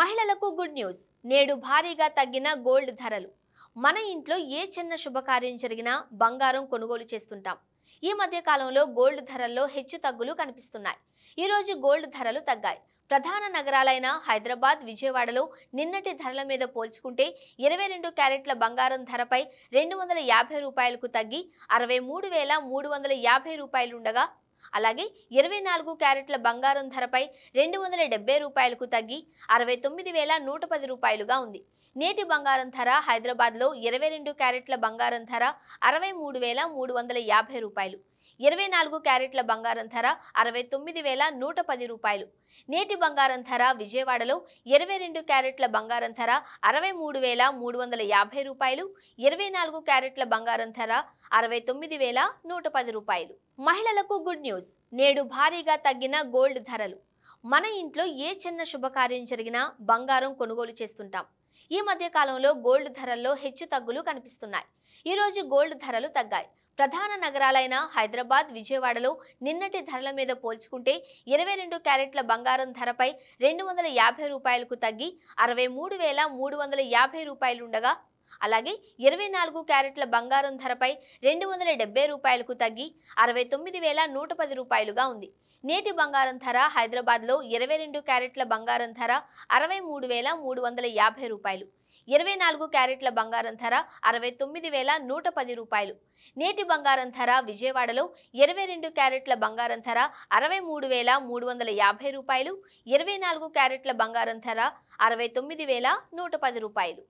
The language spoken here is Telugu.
మహిళలకు గుడ్ న్యూస్. నేడు భారీగా తగ్గిన గోల్డ్ ధరలు. మన ఇంట్లో ఏ చిన్న శుభకార్యం జరిగినా బంగారం కొనుగోలు చేస్తుంటాం. ఈ మధ్య కాలంలో గోల్డ్ ధరల్లో హెచ్చుతగ్గులు కనిపిస్తున్నాయి. ఈ రోజు గోల్డ్ ధరలు తగ్గాయి. ప్రధాన నగరాలైన హైదరాబాద్, విజయవాడలో నిన్నటి ధరల మీద పోల్చుకుంటే 22 క్యారెట్ల బంగారం ధరపై 250 రూపాయలకు తగ్గి 63,350 రూపాయలుండగా, అలాగే 24 క్యారెట్ల బంగారం ధరపై 270 రూపాయలకు తగ్గి 69,110 రూపాయలుగా ఉంది. నేటి బంగారం ధర హైదరాబాద్లో 22 క్యారెట్ల బంగారం ధర 63,350 రూపాయలు. 24 క్యారెట్ల బంగారం ధర 69,110 రూపాయలు. నేటి బంగారం ధర విజయవాడలో 22 క్యారెట్ల బంగారం ధర 63,350 రూపాయలు. 24 క్యారెట్ల బంగారం ధర 69,110 రూపాయలు. మహిళలకు గుడ్ న్యూస్. నేడు భారీగా తగ్గిన గోల్డ్ ధరలు. మన ఇంట్లో ఏ చిన్న శుభకార్యం జరిగినా బంగారం కొనుగోలు చేస్తుంటాం. ఈ మధ్య కాలంలో గోల్డ్ ధరల్లో హెచ్చుతగ్గులు కనిపిస్తున్నాయి. ఈ రోజు గోల్డ్ ధరలు తగ్గాయి. ప్రధాన నగరాలైన హైదరాబాద్, విజయవాడలో నిన్నటి ధరల మీద పోల్చుకుంటే 22 క్యారెట్ల బంగారం ధరపై 250 రూపాయలకు తగ్గి 63,350 రూపాయలుండగా, అలాగే 24 క్యారెట్ల బంగారం ధరపై 270 రూపాయలకు తగ్గి 69,110 రూపాయలుగా ఉంది. నేటి బంగారం ధర హైదరాబాద్లో 22 క్యారెట్ల బంగారం ధర 63,350 రూపాయలు. 24 క్యారెట్ల బంగారం ధర 69,110 రూపాయలు. నేటి బంగారం ధర విజయవాడలో 22 క్యారెట్ల బంగారం ధర 63,350 రూపాయలు. 24 క్యారెట్ల బంగారం ధర 69,110 రూపాయలు.